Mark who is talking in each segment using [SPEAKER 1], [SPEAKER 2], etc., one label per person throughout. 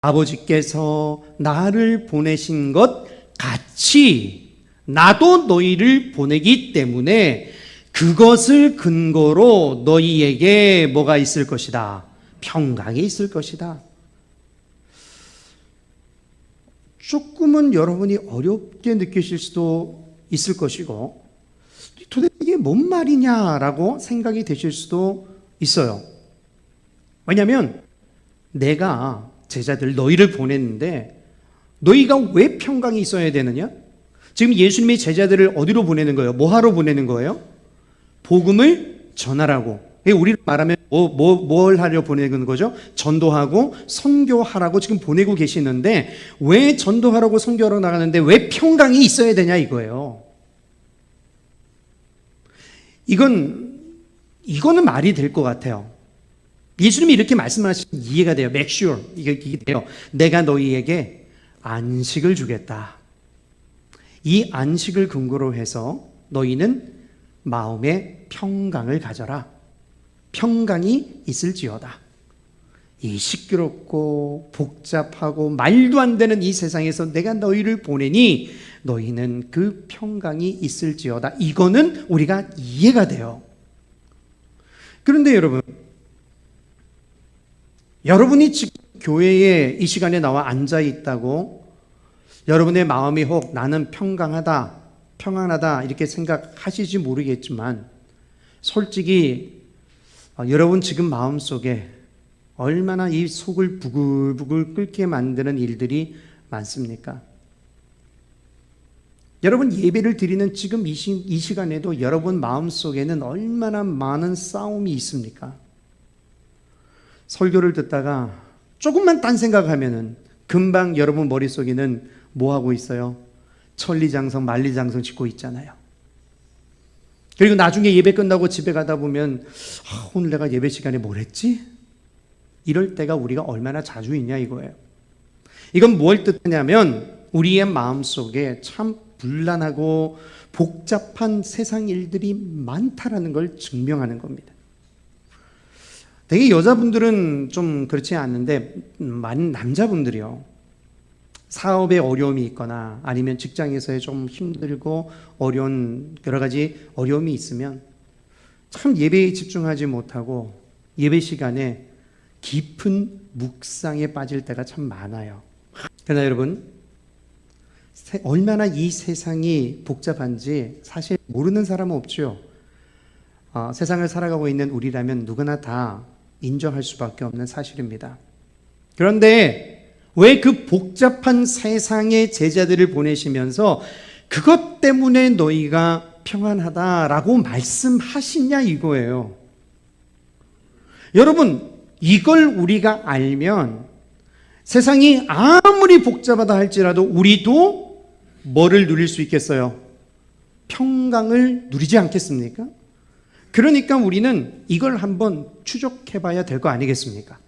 [SPEAKER 1] 아버지께서 나를 보내신 것 같이 나도 너희를 보내기 때문에 그것을 근거로 너희에게 뭐가 있을 것이다? 평강이 있을 것이다. 조금은 여러분이 어렵게 느끼실 수도 있을 것이고, 도대체 이게 뭔 말이냐라고 생각이 되실 수도 있어요. 왜냐하면 내가 제자들 너희를 보냈는데 너희가 왜 평강이 있어야 되느냐? 지금 예수님이 제자들을 어디로 보내는 거예요? 뭐 하러 보내는 거예요? 복음을 전하라고. 우리를 말하면 뭘 하려 보내는 거죠? 전도하고 선교하라고 지금 보내고 계시는데 왜 전도하라고 선교하러 나가는데 왜 평강이 있어야 되냐 이거예요. 이거는 말이 될 것 같아요. 예수님이 이렇게 말씀하시면 이해가 돼요. Make sure. 이게 돼요. 내가 너희에게 안식을 주겠다. 이 안식을 근거로 해서 너희는 마음의 평강을 가져라. 평강이 있을지어다. 이 시끄럽고 복잡하고 말도 안 되는 이 세상에서 내가 너희를 보내니 너희는 그 평강이 있을지어다. 이거는 우리가 이해가 돼요. 그런데 여러분이 지금 교회에 이 시간에 나와 앉아 있다고 여러분의 마음이 혹 나는 평강하다, 평안하다 이렇게 생각하실지 모르겠지만 솔직히 여러분 지금 마음속에 얼마나 이 속을 부글부글 끓게 만드는 일들이 많습니까? 여러분 예배를 드리는 지금 이 시간에도 여러분 마음속에는 얼마나 많은 싸움이 있습니까? 설교를 듣다가 조금만 딴 생각하면은 금방 여러분 머릿속에는 뭐 하고 있어요? 천리장성, 만리장성 짓고 있잖아요. 그리고 나중에 예배 끝나고 집에 가다 보면 오늘 내가 예배 시간에 뭘 했지? 이럴 때가 우리가 얼마나 자주 있냐 이거예요. 이건 뭘 뜻하냐면 우리의 마음속에 참 불안하고 복잡한 세상 일들이 많다라는 걸 증명하는 겁니다. 되게 여자분들은 좀 그렇지 않는데 많은 남자분들이요. 사업에 어려움이 있거나 아니면 직장에서의 좀 힘들고 어려운 여러 가지 어려움이 있으면 참 예배에 집중하지 못하고 예배 시간에 깊은 묵상에 빠질 때가 참 많아요. 그러나 여러분 얼마나 이 세상이 복잡한지 사실 모르는 사람은 없죠. 세상을 살아가고 있는 우리라면 누구나 다 인정할 수밖에 없는 사실입니다. 그런데 왜 그 복잡한 세상의 제자들을 보내시면서 그것 때문에 너희가 평안하다라고 말씀하시냐 이거예요. 여러분 이걸 우리가 알면 세상이 아무리 복잡하다 할지라도 우리도 뭐를 누릴 수 있겠어요? 평강을 누리지 않겠습니까? 그러니까 우리는 이걸 한번 추적해 봐야 될 거 아니겠습니까?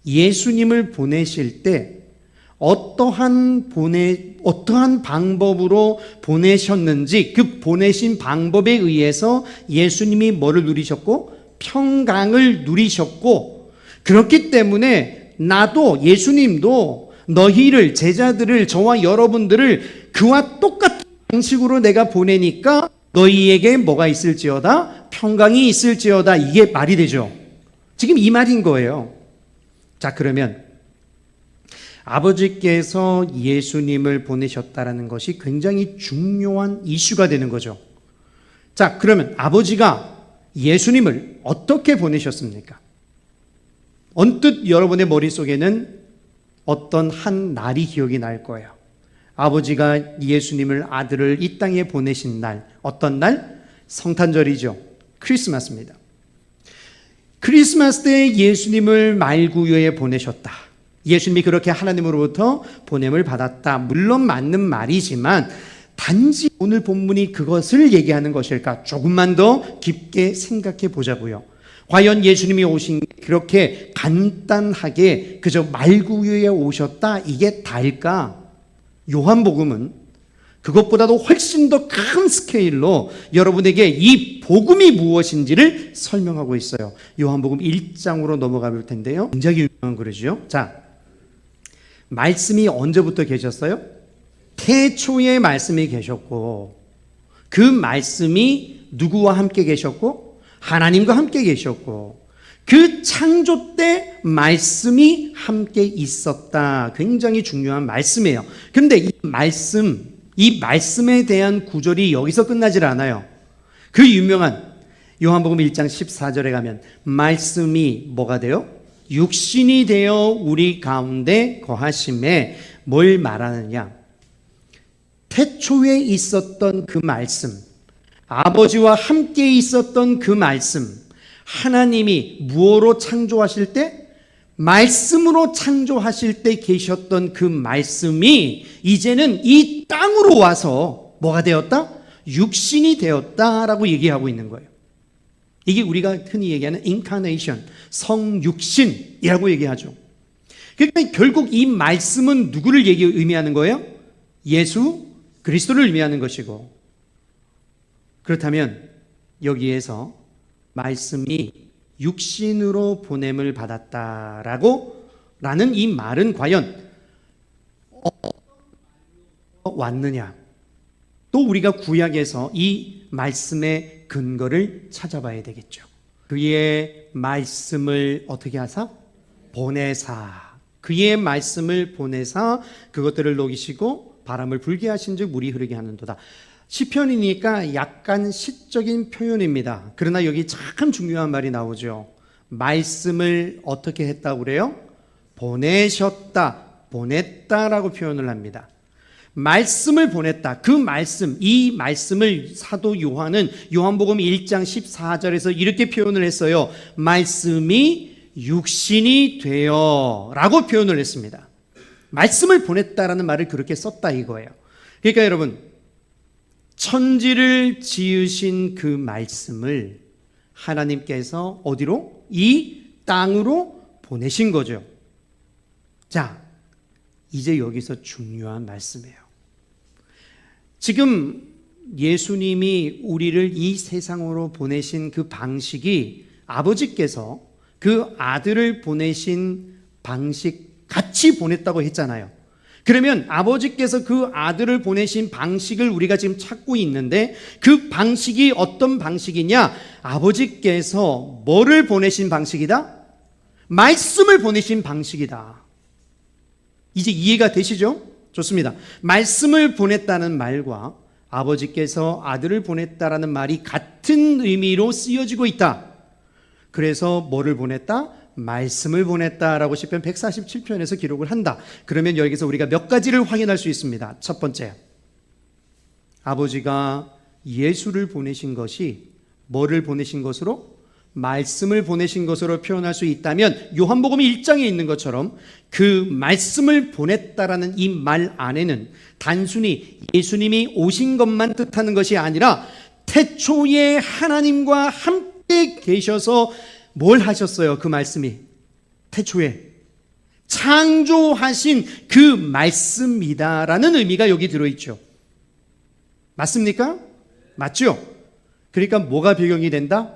[SPEAKER 1] 예수님을 보내실 때 어떠한 방법으로 보내셨는지 그 보내신 방법에 의해서 예수님이 뭐를 누리셨고 평강을 누리셨고 그렇기 때문에 나도 예수님도 너희를 제자들을 저와 여러분들을 그와 똑같은 방식으로 내가 보내니까 너희에게 뭐가 있을지어다? 평강이 있을지어다. 이게 말이 되죠. 지금 이 말인 거예요. 자, 그러면 아버지께서 예수님을 보내셨다라는 것이 굉장히 중요한 이슈가 되는 거죠. 자, 그러면 아버지가 예수님을 어떻게 보내셨습니까? 언뜻 여러분의 머릿속에는 어떤 한 날이 기억이 날 거예요. 아버지가 예수님을 아들을 이 땅에 보내신 날, 어떤 날? 성탄절이죠. 크리스마스입니다. 크리스마스 때 예수님을 말구유에 보내셨다. 예수님이 그렇게 하나님으로부터 보냄을 받았다. 물론 맞는 말이지만 단지 오늘 본문이 그것을 얘기하는 것일까? 조금만 더 깊게 생각해 보자고요. 과연 예수님이 오신 게 그렇게 간단하게 그저 말구유에 오셨다 이게 다일까? 요한복음은 그것보다도 훨씬 더 큰 스케일로 여러분에게 이 복음이 무엇인지를 설명하고 있어요. 요한복음 1장으로 넘어가 볼 텐데요. 굉장히 유명한 글이죠. 자, 말씀이 언제부터 계셨어요? 태초에 말씀이 계셨고, 그 말씀이 누구와 함께 계셨고? 하나님과 함께 계셨고, 그 창조 때 말씀이 함께 있었다. 굉장히 중요한 말씀이에요. 그런데 이 말씀에 대한 구절이 여기서 끝나질 않아요. 그 유명한 요한복음 1장 14절에 가면 말씀이 뭐가 돼요? 육신이 되어 우리 가운데 거하심에 뭘 말하느냐? 태초에 있었던 그 말씀, 아버지와 함께 있었던 그 말씀, 하나님이 무엇으로 창조하실 때? 말씀으로 창조하실 때 계셨던 그 말씀이 이제는 이 땅으로 와서 뭐가 되었다? 육신이 되었다라고 얘기하고 있는 거예요. 이게 우리가 흔히 얘기하는 인카네이션, 성육신이라고 얘기하죠. 그러니까 결국 이 말씀은 누구를 의미하는 거예요? 예수 그리스도를 의미하는 것이고, 그렇다면 여기에서 말씀이 육신으로 보냄을 받았다라는 이 말은 과연 왔느냐? 또 우리가 구약에서 이 말씀의 근거를 찾아봐야 되겠죠. 그의 말씀을 어떻게 하사? 보내사. 그의 말씀을 보내사 그것들을 녹이시고 바람을 불게 하신즉 물이 흐르게 하는도다. 시편이니까 약간 시적인 표현입니다. 그러나 여기 참 중요한 말이 나오죠. 말씀을 어떻게 했다고 그래요? 보내셨다, 보냈다라고 표현을 합니다. 말씀을 보냈다. 그 말씀, 이 말씀을 사도 요한은 요한복음 1장 14절에서 이렇게 표현을 했어요. 말씀이 육신이 되어 라고 표현을 했습니다. 말씀을 보냈다라는 말을 그렇게 썼다 이거예요. 그러니까 여러분, 천지를 지으신 그 말씀을 하나님께서 어디로? 이 땅으로 보내신 거죠. 자, 이제 여기서 중요한 말씀이에요. 지금 예수님이 우리를 이 세상으로 보내신 그 방식이 아버지께서 그 아들을 보내신 방식 같이 보냈다고 했잖아요. 그러면 아버지께서 그 아들을 보내신 방식을 우리가 지금 찾고 있는데 그 방식이 어떤 방식이냐? 아버지께서 뭐를 보내신 방식이다? 말씀을 보내신 방식이다. 이제 이해가 되시죠? 좋습니다. 말씀을 보냈다는 말과 아버지께서 아들을 보냈다라는 말이 같은 의미로 쓰여지고 있다. 그래서 뭐를 보냈다? 말씀을 보냈다라고 시편 147편에서 기록을 한다. 그러면 여기서 우리가 몇 가지를 확인할 수 있습니다. 첫 번째, 아버지가 예수를 보내신 것이 뭐를 보내신 것으로? 말씀을 보내신 것으로 표현할 수 있다면 요한복음 1장에 있는 것처럼 그 말씀을 보냈다라는 이 말 안에는 단순히 예수님이 오신 것만 뜻하는 것이 아니라 태초에 하나님과 함께 계셔서 뭘 하셨어요? 그 말씀이 태초에 창조하신 그 말씀이다라는 의미가 여기 들어있죠. 맞습니까? 맞죠? 그러니까 뭐가 배경이 된다?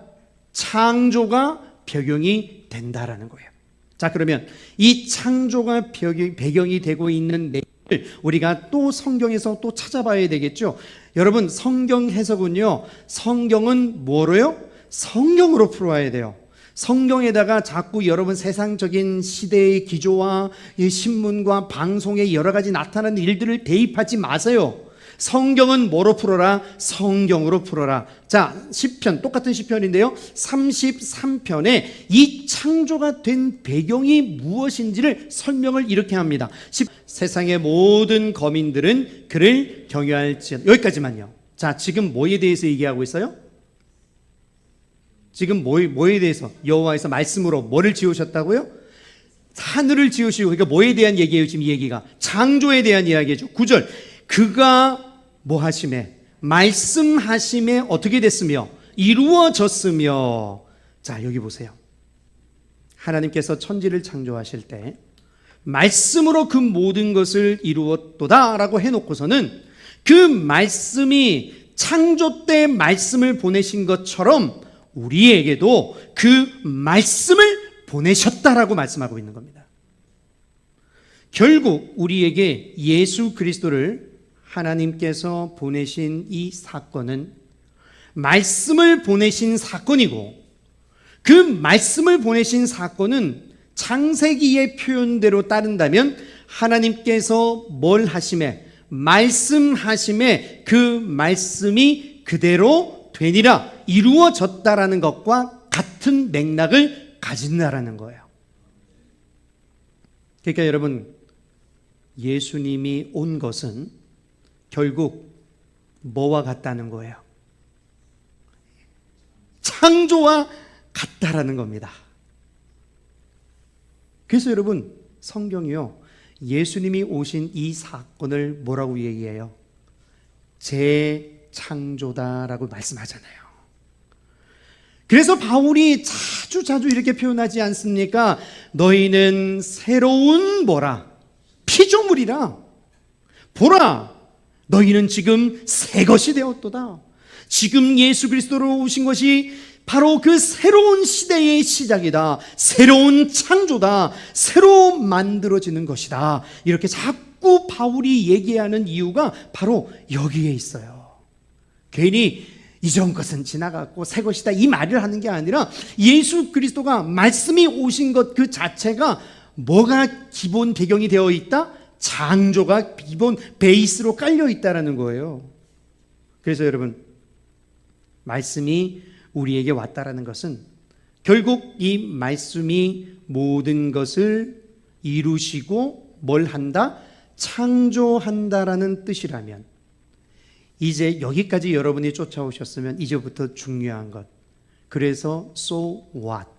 [SPEAKER 1] 창조가 배경이 된다라는 거예요. 자, 그러면 이 창조가 배경이 되고 있는 내용을 우리가 또 성경에서 또 찾아봐야 되겠죠. 여러분, 성경 해석은요, 성경은 뭐로요? 성경으로 풀어와야 돼요. 성경에다가 자꾸 여러분 세상적인 시대의 기조와 이 신문과 방송에 여러 가지 나타나는 일들을 대입하지 마세요. 성경은 뭐로 풀어라? 성경으로 풀어라. 자, 시편, 똑같은 시편인데요, 33편에 이 창조가 된 배경이 무엇인지를 설명을 이렇게 합니다. 세상의 모든 거민들은 그를 경외할지어다. 여기까지만요. 자, 지금 뭐에 대해서 얘기하고 있어요? 지금 뭐에 대해서? 여호와께서 말씀으로 뭐를 지으셨다고요? 하늘을 지으시고, 그러니까 뭐에 대한 얘기예요? 지금 이 얘기가 창조에 대한 이야기죠. 9절, 그가 뭐 하심에? 말씀하심에 어떻게 됐으며 이루어졌으며. 자, 여기 보세요. 하나님께서 천지를 창조하실 때 말씀으로 그 모든 것을 이루었도다라고 해놓고서는 그 말씀이 창조 때 말씀을 보내신 것처럼 우리에게도 그 말씀을 보내셨다라고 말씀하고 있는 겁니다. 결국 우리에게 예수 그리스도를 하나님께서 보내신 이 사건은 말씀을 보내신 사건이고, 그 말씀을 보내신 사건은 창세기의 표현대로 따른다면 하나님께서 뭘 하심에, 말씀하심에 그 말씀이 그대로 되니라, 이루어졌다라는 것과 같은 맥락을 가진다라는 거예요. 그러니까 여러분, 예수님이 온 것은 결국 뭐와 같다는 거예요? 창조와 같다라는 겁니다. 그래서 여러분, 성경이요, 예수님이 오신 이 사건을 뭐라고 얘기해요? 재창조다라고 말씀하잖아요. 그래서 바울이 자주 이렇게 표현하지 않습니까? 너희는 새로운 뭐라? 피조물이라. 보라, 너희는 지금 새 것이 되었도다. 지금 예수 그리스도로 오신 것이 바로 그 새로운 시대의 시작이다. 새로운 창조다. 새로 만들어지는 것이다. 이렇게 자꾸 바울이 얘기하는 이유가 바로 여기에 있어요. 괜히 이전 것은 지나갔고 새 것이다 이 말을 하는 게 아니라, 예수 그리스도가 말씀이 오신 것 그 자체가 뭐가 기본 배경이 되어 있다? 창조가 기본 베이스로 깔려 있다라는 거예요. 그래서 여러분, 말씀이 우리에게 왔다라는 것은 결국 이 말씀이 모든 것을 이루시고 뭘 한다? 창조한다라는 뜻이라면, 이제 여기까지 여러분이 쫓아오셨으면 이제부터 중요한 것, 그래서 so what?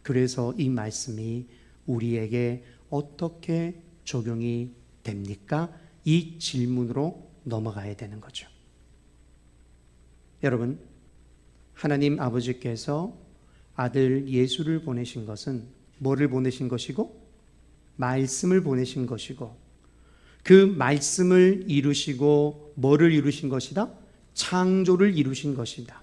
[SPEAKER 1] 그래서 이 말씀이 우리에게 어떻게 적용이 됩니까? 이 질문으로 넘어가야 되는 거죠. 여러분, 하나님 아버지께서 아들 예수를 보내신 것은 뭐를 보내신 것이고? 말씀을 보내신 것이고, 그 말씀을 이루시고 뭐를 이루신 것이다? 창조를 이루신 것이다.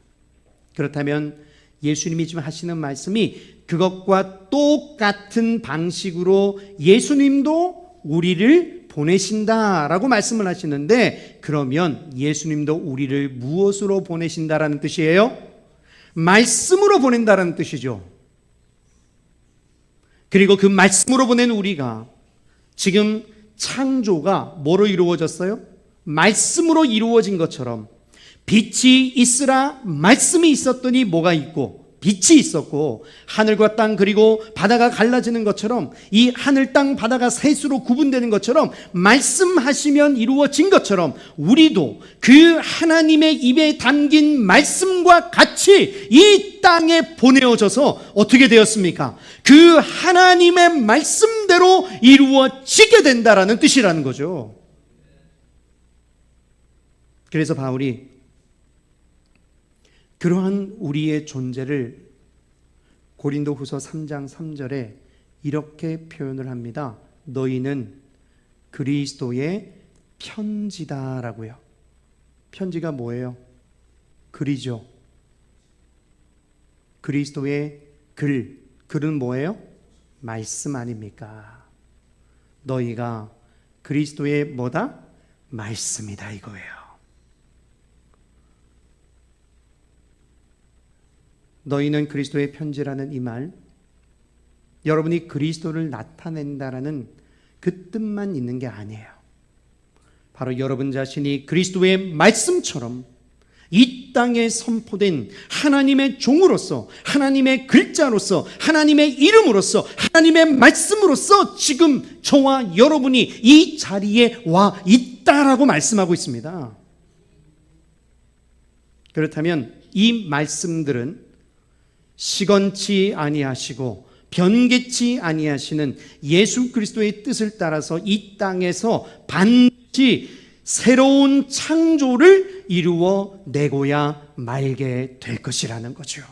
[SPEAKER 1] 그렇다면 예수님이 지금 하시는 말씀이 그것과 똑같은 방식으로 예수님도 우리를 보내신다라고 말씀을 하시는데, 그러면 예수님도 우리를 무엇으로 보내신다라는 뜻이에요? 말씀으로 보낸다라는 뜻이죠. 그리고 그 말씀으로 보낸 우리가 지금 창조가 뭐로 이루어졌어요? 말씀으로 이루어진 것처럼, 빛이 있으라 말씀이 있었더니 뭐가 있고? 빛이 있었고, 하늘과 땅 그리고 바다가 갈라지는 것처럼, 이 하늘 땅 바다가 셋으로 구분되는 것처럼, 말씀하시면 이루어진 것처럼 우리도 그 하나님의 입에 담긴 말씀과 같이 이 땅에 보내어져서 어떻게 되었습니까? 그 하나님의 말씀대로 이루어지게 된다라는 뜻이라는 거죠. 그래서 바울이 그러한 우리의 존재를 고린도후서 3장 3절에 이렇게 표현을 합니다. 너희는 그리스도의 편지다라고요. 편지가 뭐예요? 글이죠. 그리스도의 글은 뭐예요? 말씀 아닙니까? 너희가 그리스도의 뭐다? 말씀이다 이거예요. 너희는 그리스도의 편지라는 이 말, 여러분이 그리스도를 나타낸다라는 그 뜻만 있는 게 아니에요. 바로 여러분 자신이 그리스도의 말씀처럼 이 땅에 선포된 하나님의 종으로서, 하나님의 글자로서, 하나님의 이름으로서, 하나님의 말씀으로서 지금 저와 여러분이 이 자리에 와 있다라고 말씀하고 있습니다. 그렇다면 이 말씀들은 시건치 아니하시고 변개치 아니하시는 예수 그리스도의 뜻을 따라서 이 땅에서 반드시 새로운 창조를 이루어 내고야 말게 될 것이라는 거죠.